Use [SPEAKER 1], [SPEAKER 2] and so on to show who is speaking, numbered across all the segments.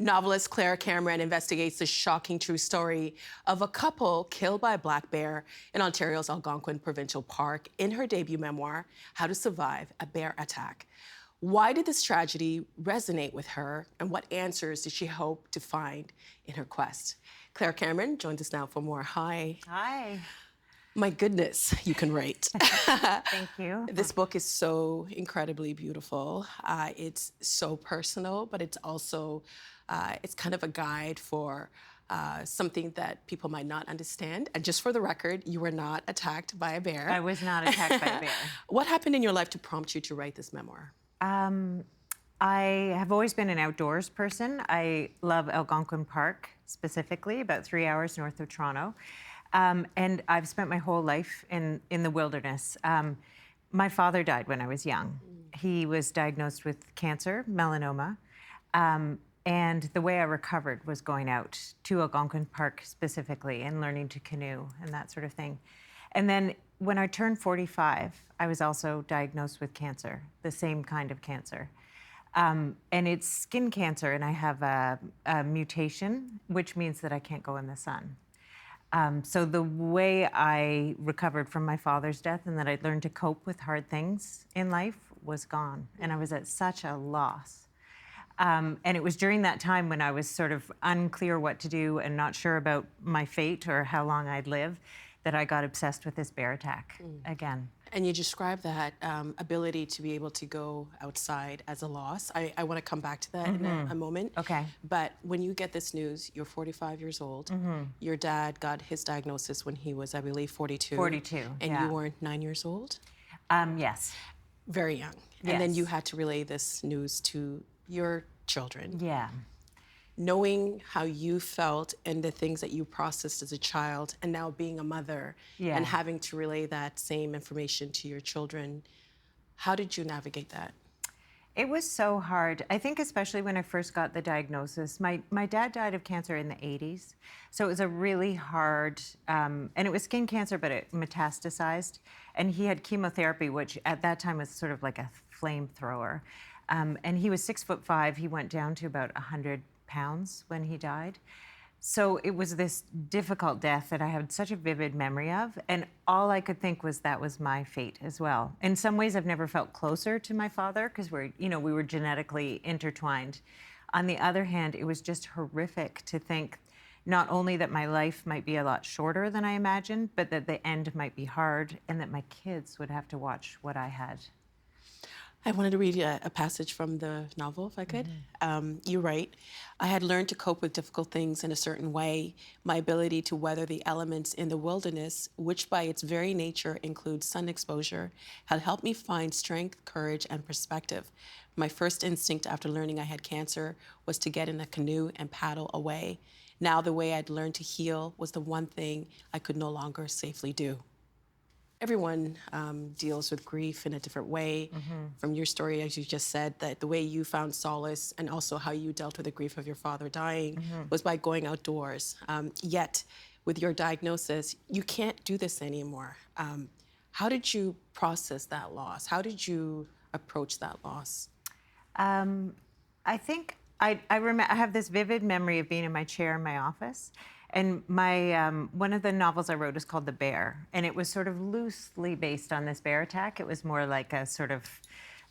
[SPEAKER 1] Novelist Claire Cameron investigates the shocking true story of a couple killed by a black bear in Ontario's Algonquin Provincial Park in her debut memoir, How to Survive a Bear Attack. Why did this tragedy resonate with her, and what answers did she hope to find in her quest? Claire Cameron joins us now for more. Hi.
[SPEAKER 2] Hi.
[SPEAKER 1] My goodness, you can write.
[SPEAKER 2] Thank you.
[SPEAKER 1] This book is so incredibly beautiful. It's so personal, but it's also, it's kind of a guide for something that people might not understand. And just for the record, you were not attacked by a bear.
[SPEAKER 2] I was not attacked by a bear.
[SPEAKER 1] What happened in your life to prompt you to write this memoir?
[SPEAKER 2] I have always been an outdoors person. I love Algonquin Park, specifically, about 3 hours north of Toronto. And I've spent my whole life in the wilderness. My father died when I was young. He was diagnosed with cancer, melanoma. And the way I recovered was going out to Algonquin Park specifically and learning to canoe and that sort of thing. And then when I turned 45, I was also diagnosed with cancer, the same kind of cancer. And it's skin cancer, and I have a mutation, which means that I can't go in the sun. So the way I recovered from my father's death and that I learned to cope with hard things in life was gone. And I was at such a loss. And it was during that time when I was sort of unclear what to do and not sure about my fate or how long I'd live that I got obsessed with this bear attack again.
[SPEAKER 1] And you describe that ability to be able to go outside as a loss. I want to come back to that in a moment.
[SPEAKER 2] Okay.
[SPEAKER 1] But when you get this news, you're 45 years old. Your dad got his diagnosis when he was, I believe, 42.
[SPEAKER 2] 42,
[SPEAKER 1] And
[SPEAKER 2] yeah.
[SPEAKER 1] you were 9 years old?
[SPEAKER 2] Yes.
[SPEAKER 1] Very young.
[SPEAKER 2] Yes.
[SPEAKER 1] And then you had to relay this news to your children.
[SPEAKER 2] Yeah.
[SPEAKER 1] Knowing how you felt and the things that you processed as a child, and now being a mother and having to relay that same information to your children, how did you navigate that?
[SPEAKER 2] It was so hard. I think especially when I first got the diagnosis. My dad died of cancer in the 80s, so it was a really hard, and it was skin cancer, but it metastasized. And he had chemotherapy, which at that time was sort of like a flamethrower. And he was 6'5". He went down to about 100 pounds when he died. So it was this difficult death that I had such a vivid memory of, and all I could think was that was my fate as well. In some ways, I've never felt closer to my father because we were genetically intertwined. On the other hand, it was just horrific to think not only that my life might be a lot shorter than I imagined, but that the end might be hard and that my kids would have to watch what I had.
[SPEAKER 1] I wanted to read a passage from the novel, if I could. You write, I had learned to cope with difficult things in a certain way. My ability to weather the elements in the wilderness, which by its very nature includes sun exposure, had helped me find strength, courage, and perspective. My first instinct after learning I had cancer was to get in a canoe and paddle away. Now the way I'd learned to heal was the one thing I could no longer safely do. Everyone deals with grief in a different way. From your story, as you just said, that the way you found solace and also how you dealt with the grief of your father dying was by going outdoors. Yet, with your diagnosis, you can't do this anymore. How did you process that loss? How did you approach that loss?
[SPEAKER 2] I think I have this vivid memory of being in my chair in my office. And my one of the novels I wrote is called The Bear, and it was sort of loosely based on this bear attack. It was more like a sort of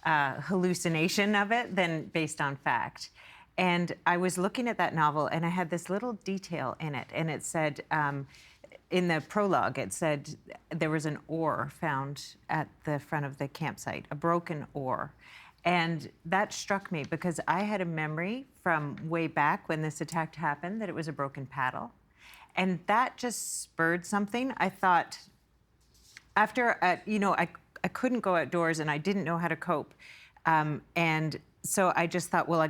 [SPEAKER 2] hallucination of it than based on fact. And I was looking at that novel, and I had this little detail in it, and it said, in the prologue, it said there was an oar found at the front of the campsite, a broken oar. And that struck me because I had a memory from way back when this attack happened that it was a broken paddle. And that just spurred something. I thought, after, I couldn't go outdoors and I didn't know how to cope. And so I just thought, well,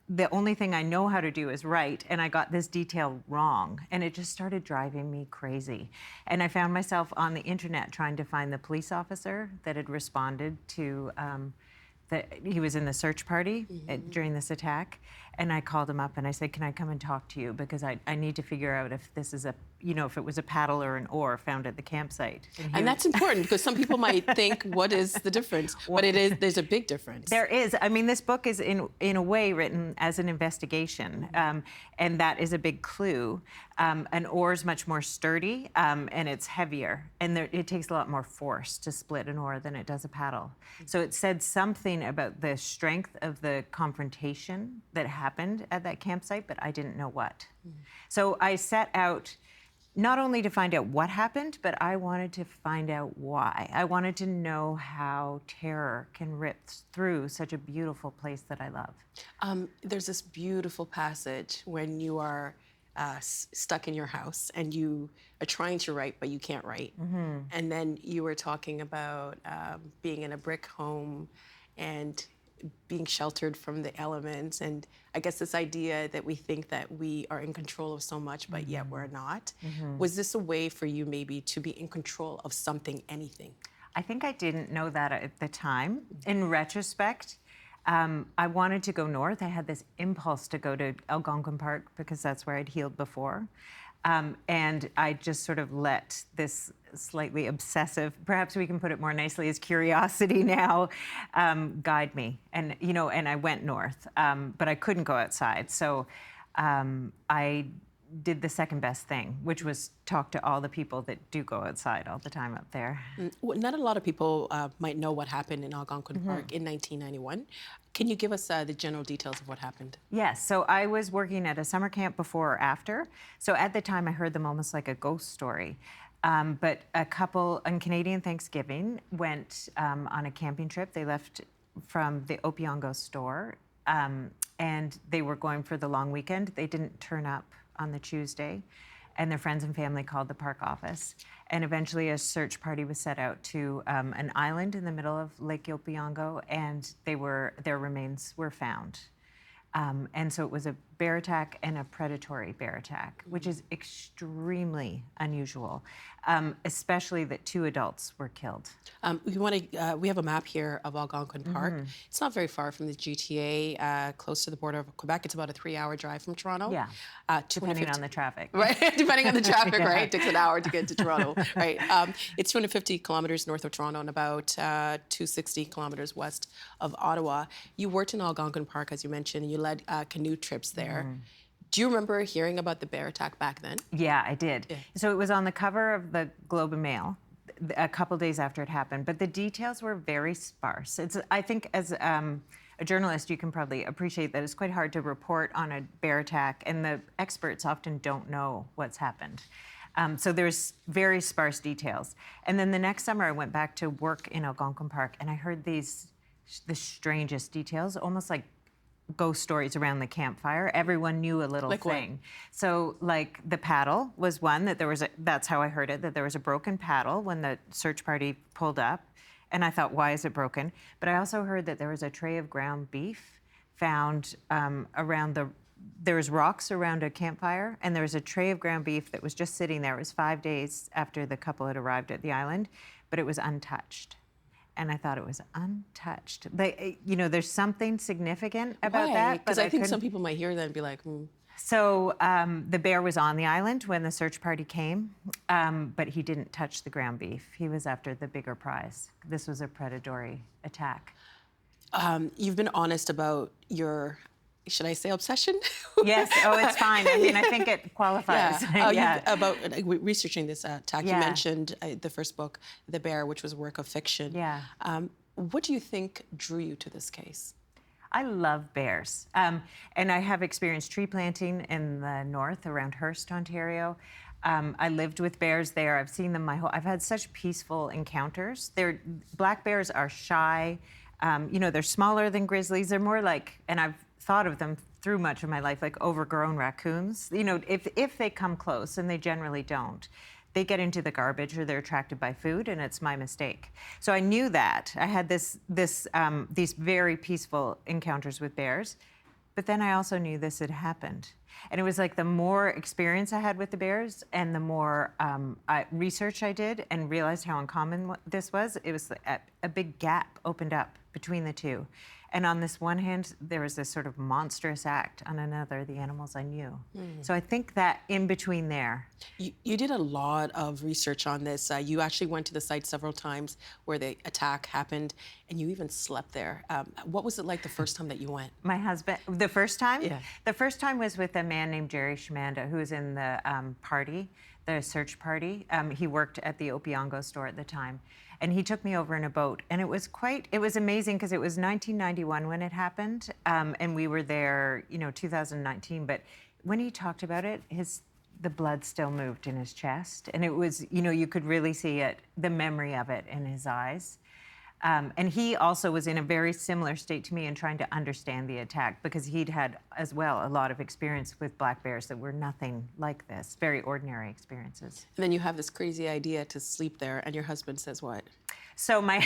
[SPEAKER 2] the only thing I know how to do is write, and I got this detail wrong. And it just started driving me crazy. And I found myself on the internet trying to find the police officer that had responded to, that he was in the search party during this attack. And I called him up and I said, can I come and talk to you? Because I need to figure out if this is a if it was a paddle or an oar found at the campsite.
[SPEAKER 1] And that's important because some people might think, what is the difference? But there's a big difference.
[SPEAKER 2] There is. I mean, this book is in a way written as an investigation, and that is a big clue. An oar is much more sturdy, and it's heavier, and it takes a lot more force to split an oar than it does a paddle. So it said something about the strength of the confrontation that happened at that campsite, but I didn't know what. So I set out not only to find out what happened, but I wanted to find out why. I wanted to know how terror can rip through such a beautiful place that I love.
[SPEAKER 1] There's this beautiful passage when you are stuck in your house and you are trying to write, but you can't write. And then you were talking about being in a brick home and being sheltered from the elements. And I guess this idea that we think that we are in control of so much, but yet we're not. Was this a way for you maybe to be in control of something, anything?
[SPEAKER 2] I think I didn't know that at the time. In retrospect, I wanted to go north. I had this impulse to go to Algonquin Park because that's where I'd healed before. And I just sort of let this slightly obsessive, perhaps we can put it more nicely as curiosity now, guide me. And, and I went north, but I couldn't go outside. So I did the second best thing, which was talk to all the people that do go outside all the time up there.
[SPEAKER 1] Well, not a lot of people might know what happened in Algonquin Park in 1991. Can you give us the general details of what happened?
[SPEAKER 2] Yes, so I was working at a summer camp before or after. So at the time I heard them almost like a ghost story. But a couple on Canadian Thanksgiving went on a camping trip. They left from the Opiongo store and they were going for the long weekend. They didn't turn up on the Tuesday, and their friends and family called the park office. And eventually a search party was set out to an island in the middle of Lake Opiongo, and their remains were found. And so it was a bear attack and a predatory bear attack, which is extremely unusual, especially that 2 adults were killed.
[SPEAKER 1] We have a map here of Algonquin Park. It's not very far from the GTA, close to the border of Quebec. It's about a 3-hour drive from Toronto.
[SPEAKER 2] Yeah, depending on the traffic.
[SPEAKER 1] Right, depending on the traffic, right? It takes an hour to get to Toronto, right? It's 250 kilometers north of Toronto and about 260 kilometers west of Ottawa. You worked in Algonquin Park, as you mentioned, and you led canoe trips there. Do you remember hearing about the bear attack back then?
[SPEAKER 2] Yeah, I did. Yeah. So it was on the cover of the Globe and Mail a couple days after it happened, but the details were very sparse. I think as a journalist, you can probably appreciate that it's quite hard to report on a bear attack, and the experts often don't know what's happened. So there's very sparse details. And then the next summer, I went back to work in Algonquin Park, and I heard the strangest details, almost like ghost stories around the campfire. Everyone knew a little thing.
[SPEAKER 1] What?
[SPEAKER 2] So like the paddle was one that that's how I heard it, that there was a broken paddle when the search party pulled up. And I thought, why is it broken? But I also heard that there was a tray of ground beef found there was rocks around a campfire, and there was a tray of ground beef that was just sitting there. It was 5 days after the couple had arrived at the island, but it was untouched. And I thought it was untouched. There's something significant about that.
[SPEAKER 1] Because I think some people might hear that and be like,
[SPEAKER 2] So the bear was on the island when the search party came, but he didn't touch the ground beef. He was after the bigger prize. This was a predatory attack.
[SPEAKER 1] You've been honest about your, should I say obsession?
[SPEAKER 2] Yes. Oh, it's fine. I mean, I think it qualifies.
[SPEAKER 1] Yeah. About researching this attack. You mentioned the first book, The Bear, which was a work of fiction.
[SPEAKER 2] Yeah.
[SPEAKER 1] What do you think drew you to this case?
[SPEAKER 2] I love bears. And I have experienced tree planting in the north around Hearst, Ontario. I lived with bears there. I've seen them I've had such peaceful encounters. Black bears are shy. They're smaller than grizzlies. They're more like, and I've thought of them through much of my life, like overgrown raccoons. If they come close, and they generally don't, they get into the garbage or they're attracted by food, and it's my mistake. So I knew that. I had these very peaceful encounters with bears, but then I also knew this had happened. And it was like the more experience I had with the bears and the more research I did and realized how uncommon this was, it was a big gap opened up between the two. And on this one hand, there was this sort of monstrous act. On another, the animals I knew. So I think that in between there.
[SPEAKER 1] You did a lot of research on this. You actually went to the site several times where the attack happened, and you even slept there. What was it like the first time that you went?
[SPEAKER 2] My husband, the first time?
[SPEAKER 1] Yeah.
[SPEAKER 2] The first time was with a man named Jerry Shamanda, who was in the party, the search party. He worked at the Opeongo store at the time. And he took me over in a boat. And it was amazing because it was 1991 when it happened. And we were there, 2019. But when he talked about it, the blood still moved in his chest. And it was, you could really see it, the memory of it in his eyes. And he also was in a very similar state to me in trying to understand the attack because he'd had as well a lot of experience with black bears that were nothing like this, very ordinary experiences.
[SPEAKER 1] And then you have this crazy idea to sleep there, and your husband says what?
[SPEAKER 2] So my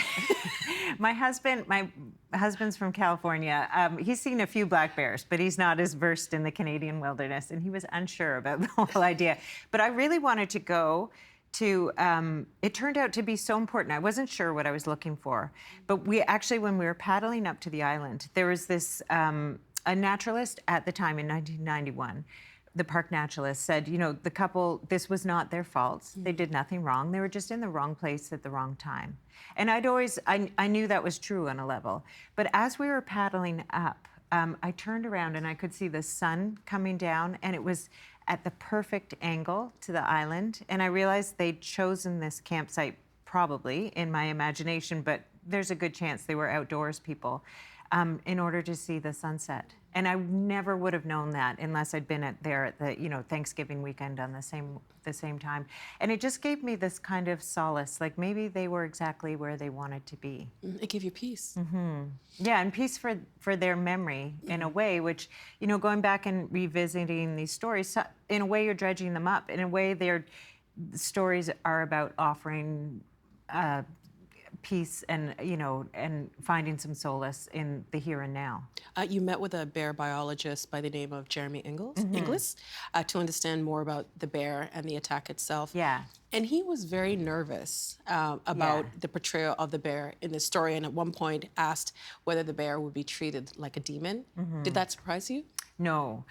[SPEAKER 2] husband's from California. He's seen a few black bears, but he's not as versed in the Canadian wilderness, and he was unsure about the whole idea. But I really wanted to go to, it turned out to be so important. I wasn't sure what I was looking for. But we actually, when we were paddling up to the island, there was this, a naturalist at the time in 1991, the park naturalist said, the couple, this was not their fault. They did nothing wrong. They were just in the wrong place at the wrong time. And I knew that was true on a level. But as we were paddling up, I turned around and I could see the sun coming down, and it was at the perfect angle to the island. And I realized they'd chosen this campsite probably in my imagination, but there's a good chance they were outdoors people in order to see the sunset. And I never would have known that unless I'd been there at the Thanksgiving weekend on the same time. And it just gave me this kind of solace, like maybe they were exactly where they wanted to be.
[SPEAKER 1] It gave you peace.
[SPEAKER 2] Yeah, and peace for their memory in a way, which, going back and revisiting these stories, in a way you're dredging them up. In a way, their stories are about offering peace and finding some solace in the here and now.
[SPEAKER 1] You met with a bear biologist by the name of Jeremy Inglis to understand more about the bear and the attack itself.
[SPEAKER 2] Yeah.
[SPEAKER 1] And he was very nervous about the portrayal of the bear in the story, and at one point asked whether the bear would be treated like a demon. Did that surprise you?
[SPEAKER 2] No,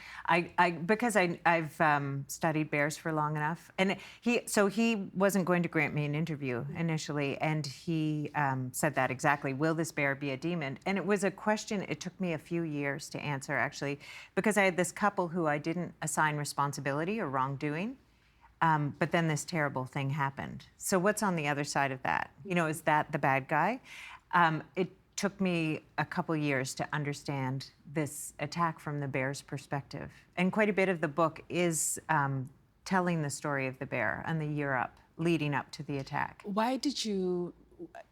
[SPEAKER 2] because I've studied bears for long enough, and he wasn't going to grant me an interview initially, and he said that exactly. Will this bear be a demon? And it was a question. It took me a few years to answer actually, because I had this couple who I didn't assign responsibility or wrongdoing, but then this terrible thing happened. So what's on the other side of that? Is that the bad guy? It took me a couple years to understand this attack from the bear's perspective. And quite a bit of the book is telling the story of the bear and the year leading up to the attack.
[SPEAKER 1] Why did you,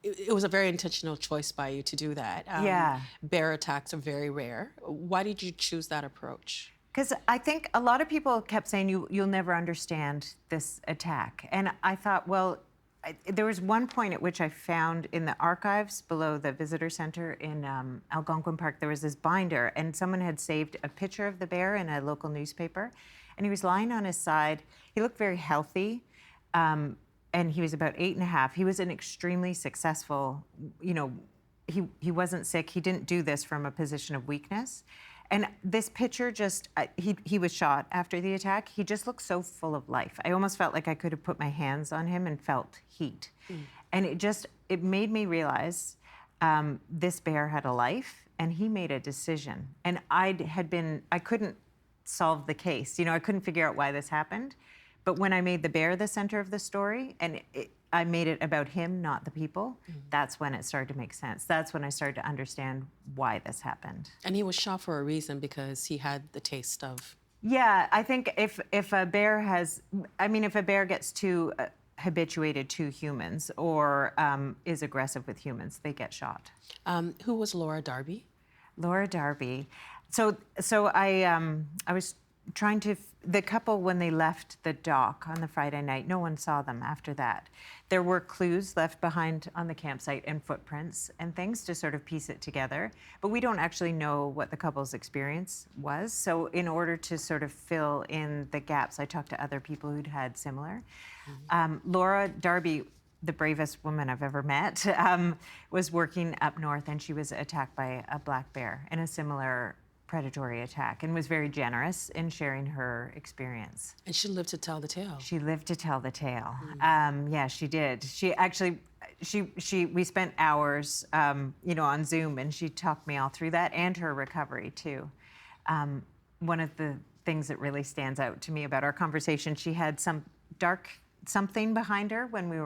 [SPEAKER 1] it was a very intentional choice by you to do that.
[SPEAKER 2] Yeah.
[SPEAKER 1] Bear attacks are very rare. Why did you choose that approach?
[SPEAKER 2] Because I think a lot of people kept saying, you'll never understand this attack. And I thought, well, there was one point at which I found in the archives below the visitor center in Algonquin Park, there was this binder, and someone had saved a picture of the bear in a local newspaper, and he was lying on his side. He looked very healthy, and he was about 8.5. He was an extremely successful, he wasn't sick. He didn't do this from a position of weakness. And this picture he was shot after the attack. He just looked so full of life. I almost felt like I could have put my hands on him and felt heat. And it made me realize this bear had a life, and he made a decision. And I couldn't solve the case. I couldn't figure out why this happened. But when I made the bear the center of the story, and I made it about him, not the people, that's when it started to make sense. That's when I started to understand why this happened.
[SPEAKER 1] And he was shot for a reason, because he had the taste of...
[SPEAKER 2] Yeah, I think if a bear gets too habituated to humans or is aggressive with humans, they get shot.
[SPEAKER 1] Who was Laura Darby?
[SPEAKER 2] Laura Darby. So I was trying to, the couple, when they left the dock on the Friday night, no one saw them after that. There were clues left behind on the campsite and footprints and things to sort of piece it together, but we don't actually know what the couple's experience was. So in order to sort of fill in the gaps, I talked to other people who'd had similar. Laura Darby the bravest woman I've ever met, was working up north, and she was attacked by a black bear in a similar predatory attack, and was very generous in sharing her experience.
[SPEAKER 1] And she lived to tell the tale.
[SPEAKER 2] She lived to tell the tale. Yeah, she did. She actually, we spent hours, on Zoom, and she talked me all through that and her recovery too. One of the things that really stands out to me about our conversation, she had some dark something behind her when we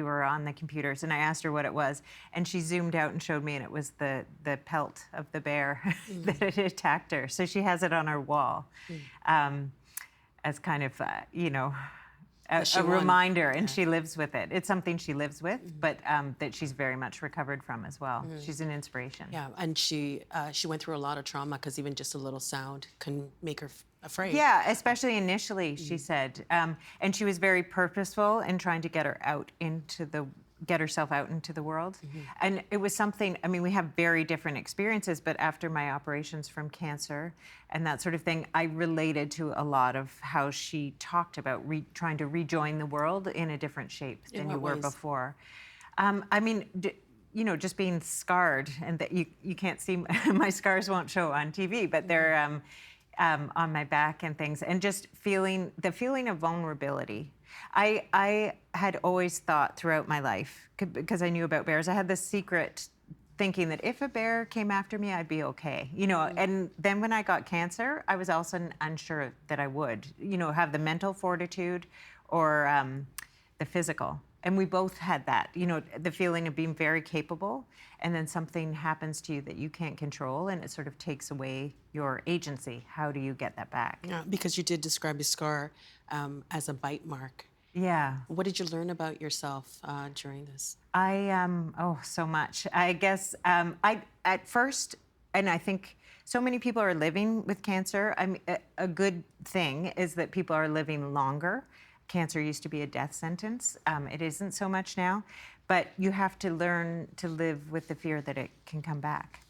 [SPEAKER 2] were on the computers, and I asked her what it was, and she zoomed out and showed me, and it was the pelt of the bear that had attacked her. So she has it on her wall, as kind of a reminder, and she lives with it. It's something she lives with, but that she's very much recovered from as well. She's an inspiration.
[SPEAKER 1] Yeah, and she went through a lot of trauma, because even just a little sound can make her afraid.
[SPEAKER 2] Yeah, especially initially, she said, and she was very purposeful in trying to get herself out into the world. And it was something, I mean, we have very different experiences, but after my operations from cancer and that sort of thing, I related to a lot of how she talked about trying to rejoin the world in a different shape than you were before. I mean, just being scarred, and that you can't see, my scars won't show on TV, but they're on my back and things, and just the feeling of vulnerability. I had always thought throughout my life, because I knew about bears, I had this secret thinking that if a bear came after me, I'd be okay. And then when I got cancer, I was also unsure that I would, have the mental fortitude or the physical. And we both had that, the feeling of being very capable, and then something happens to you that you can't control, and it sort of takes away your agency. How do you get that back?
[SPEAKER 1] Yeah, because you did describe your scar as a bite mark.
[SPEAKER 2] Yeah.
[SPEAKER 1] What did you learn about yourself during this?
[SPEAKER 2] So much. I guess at first, and I think so many people are living with cancer. I mean, a good thing is that people are living longer. Cancer used to be a death sentence. It isn't so much now, but you have to learn to live with the fear that it can come back.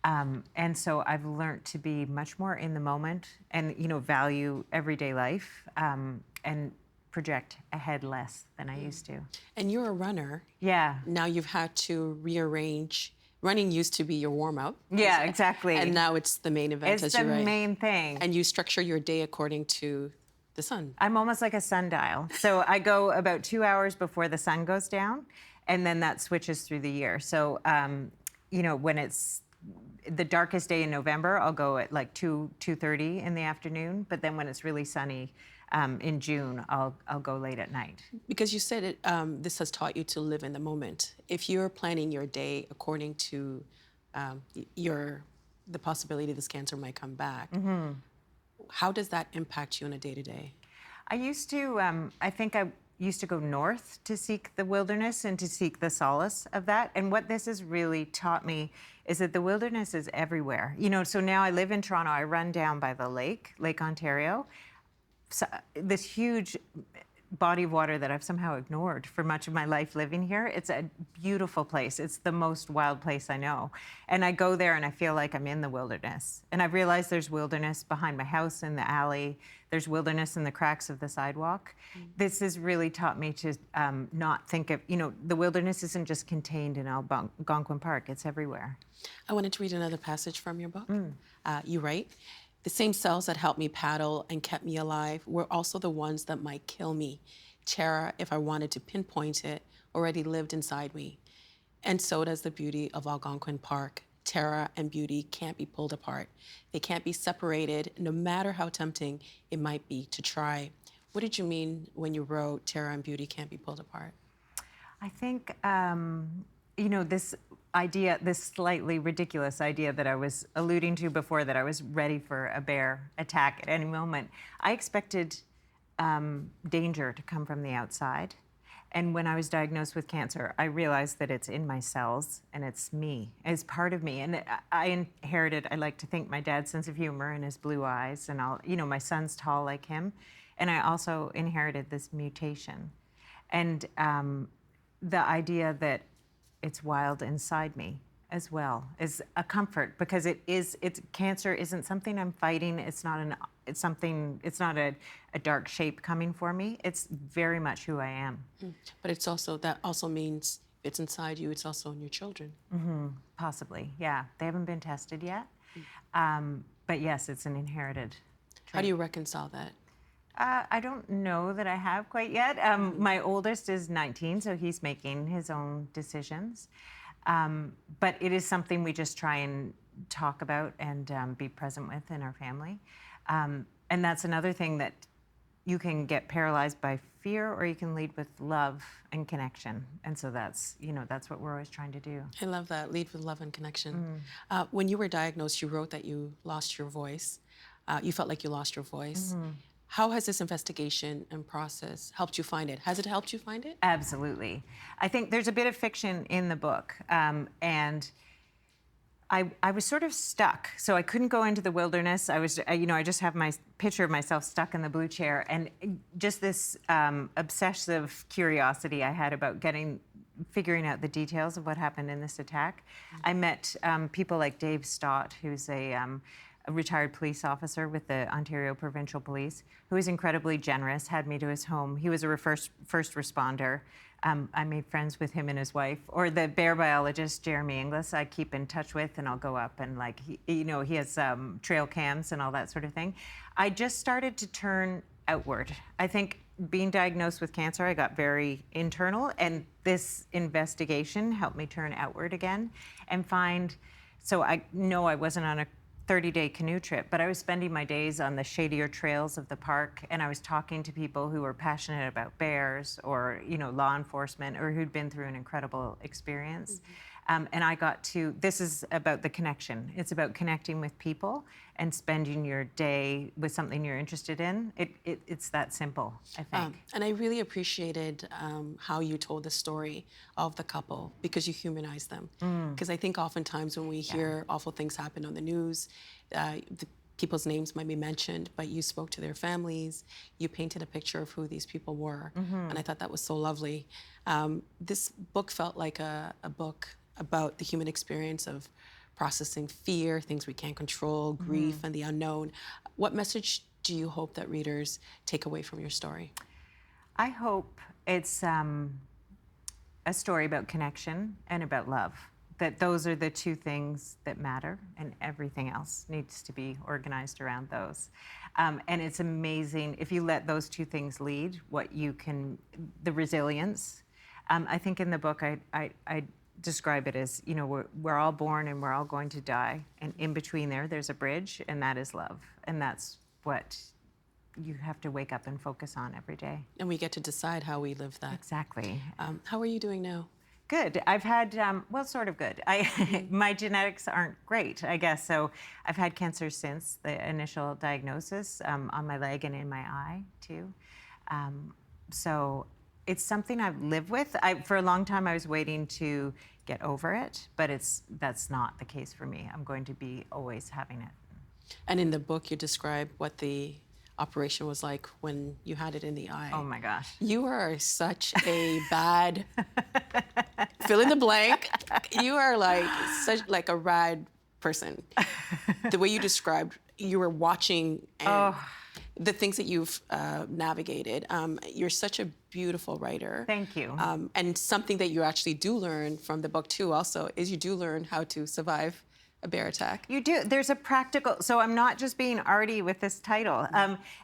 [SPEAKER 2] And so I've learned to be much more in the moment, and value everyday life, and project ahead less than I used to.
[SPEAKER 1] And you're a runner.
[SPEAKER 2] Yeah.
[SPEAKER 1] Now you've had to rearrange. Running used to be your warm-up.
[SPEAKER 2] Yeah, exactly.
[SPEAKER 1] And now it's the main event,
[SPEAKER 2] it's
[SPEAKER 1] as you write.
[SPEAKER 2] It's the main thing.
[SPEAKER 1] And you structure your day according to the sun.
[SPEAKER 2] I'm almost like a sundial. So I go about 2 hours before the sun goes down, and then that switches through the year. So, when it's the darkest day in November, I'll go at like 2:30 in the afternoon. But then when it's really sunny in June, I'll go late at night.
[SPEAKER 1] Because you said it, this has taught you to live in the moment. If you're planning your day according to the possibility this cancer might come back, how does that impact you on a day-to-day?
[SPEAKER 2] I used to, I think I used to go north to seek the wilderness and to seek the solace of that. And what this has really taught me is that the wilderness is everywhere. So now I live in Toronto, I run down by the Lake Ontario. So this huge body of water that I've somehow ignored for much of my life living here. It's a beautiful place. It's the most wild place I know. And I go there and I feel like I'm in the wilderness. And I've realized there's wilderness behind my house in the alley. There's wilderness in the cracks of the sidewalk. This has really taught me to not think of, the wilderness isn't just contained in Algonquin Park. It's everywhere.
[SPEAKER 1] I wanted to read another passage from your book. You write, "The same cells that helped me paddle and kept me alive were also the ones that might kill me. Terror, if I wanted to pinpoint it, already lived inside me. And so does the beauty of Algonquin Park. Terror and beauty can't be pulled apart. They can't be separated, no matter how tempting it might be to try." What did you mean when you wrote terror and beauty can't be pulled apart?
[SPEAKER 2] I think, this idea, this slightly ridiculous idea that I was alluding to before, that I was ready for a bear attack at any moment. I expected danger to come from the outside. And when I was diagnosed with cancer, I realized that it's in my cells and it's me, it's part of me. And I inherited, I like to think, my dad's sense of humor and his blue eyes, and my son's tall like him. And I also inherited this mutation. And the idea that it's wild inside me. as well, is a comfort, because it's cancer isn't something I'm fighting. It's not a dark shape coming for me. It's very much who I am.
[SPEAKER 1] But it's also, that also means it's inside you, it's also in your children.
[SPEAKER 2] Possibly, yeah. They haven't been tested yet. But yes, it's an inherited trait.
[SPEAKER 1] How do you reconcile that?
[SPEAKER 2] I don't know that I have quite yet. My oldest is 19, so he's making his own decisions. But it is something we just try and talk about and be present with in our family. And that's another thing, that you can get paralyzed by fear, or you can lead with love and connection. And so that's what we're always trying to do.
[SPEAKER 1] I love that, lead with love and connection. When you were diagnosed, you wrote that you lost your voice. You felt like you lost your voice. How has this investigation and process helped you find it? Has it helped you find it?
[SPEAKER 2] Absolutely. I think there's a bit of fiction in the book, and I was sort of stuck. So I couldn't go into the wilderness. I just have my picture of myself stuck in the blue chair, and just this obsessive curiosity I had about figuring out the details of what happened in this attack. I met people like Dave Stott, who's a retired police officer with the Ontario Provincial Police, who was incredibly generous, had me to his home. He was a first responder. I made friends with him and his wife. Or the bear biologist, Jeremy Inglis, I keep in touch with, and I'll go up and he has trail cams and all that sort of thing. I just started to turn outward. I think being diagnosed with cancer, I got very internal, and this investigation helped me turn outward again and find, so I know I wasn't on a 30-day canoe trip, but I was spending my days on the shadier trails of the park, and I was talking to people who were passionate about bears, or law enforcement, or who'd been through an incredible experience. And I got to, this is about the connection. It's about connecting with people and spending your day with something you're interested in. It's that simple, I think.
[SPEAKER 1] And I really appreciated how you told the story of the couple, because you humanized them. Because I think oftentimes when we hear awful things happen on the news, the people's names might be mentioned, but you spoke to their families, you painted a picture of who these people were, and I thought that was so lovely. This book felt like a book about the human experience of processing fear, things we can't control, grief, and the unknown. What message do you hope that readers take away from your story?
[SPEAKER 2] I hope it's a story about connection and about love. That those are the two things that matter, and everything else needs to be organized around those. And it's amazing if you let those two things lead, the resilience. I think in the book I describe it as, we're all born and we're all going to die, and in between there's a bridge, and that is love. And that's what you have to wake up and focus on every day.
[SPEAKER 1] And we get to decide how we live that.
[SPEAKER 2] Exactly.
[SPEAKER 1] How are you doing now?
[SPEAKER 2] Good. I've had, sort of good. My genetics aren't great, I guess. So I've had cancer since the initial diagnosis, on my leg and in my eye too. So it's something I've lived with. For a long time, I was waiting to get over it, but that's not the case for me. I'm going to be always having it.
[SPEAKER 1] And in the book, you describe what the operation was like when you had it in the eye.
[SPEAKER 2] Oh my gosh.
[SPEAKER 1] You are such a bad, fill in the blank. You are like a rad person. The way you described, you were watching and the things that you've navigated. You're such a beautiful writer.
[SPEAKER 2] Thank you.
[SPEAKER 1] And something that you actually do learn from the book too also is you do learn how to survive a bear attack.
[SPEAKER 2] You do. There's a practical, so I'm not just being arty with this title.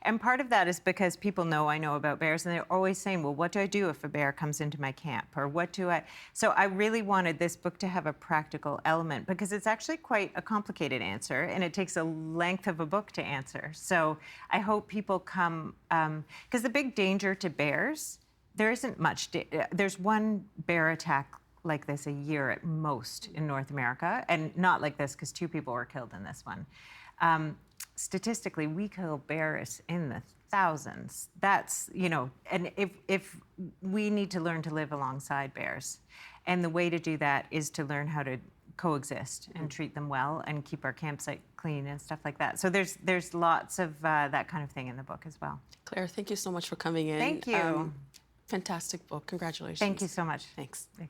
[SPEAKER 2] And part of that is because people know I know about bears, and they're always saying, well, what do I do if a bear comes into my camp? Or what do I, so I really wanted this book to have a practical element, because it's actually quite a complicated answer, and it takes a length of a book to answer. So I hope people come, because the big danger to bears, there isn't much, there's one bear attack like this a year at most in North America, and not like this because 2 people were killed in this one. Statistically, we kill bears in the thousands. That's, and if we need to learn to live alongside bears, and the way to do that is to learn how to coexist and treat them well and keep our campsite clean and stuff like that. So there's lots of that kind of thing in the book as well.
[SPEAKER 1] Claire, thank you so much for coming in.
[SPEAKER 2] Thank you.
[SPEAKER 1] Fantastic book. Congratulations.
[SPEAKER 2] Thank you so much.
[SPEAKER 1] Thanks.
[SPEAKER 2] Okay.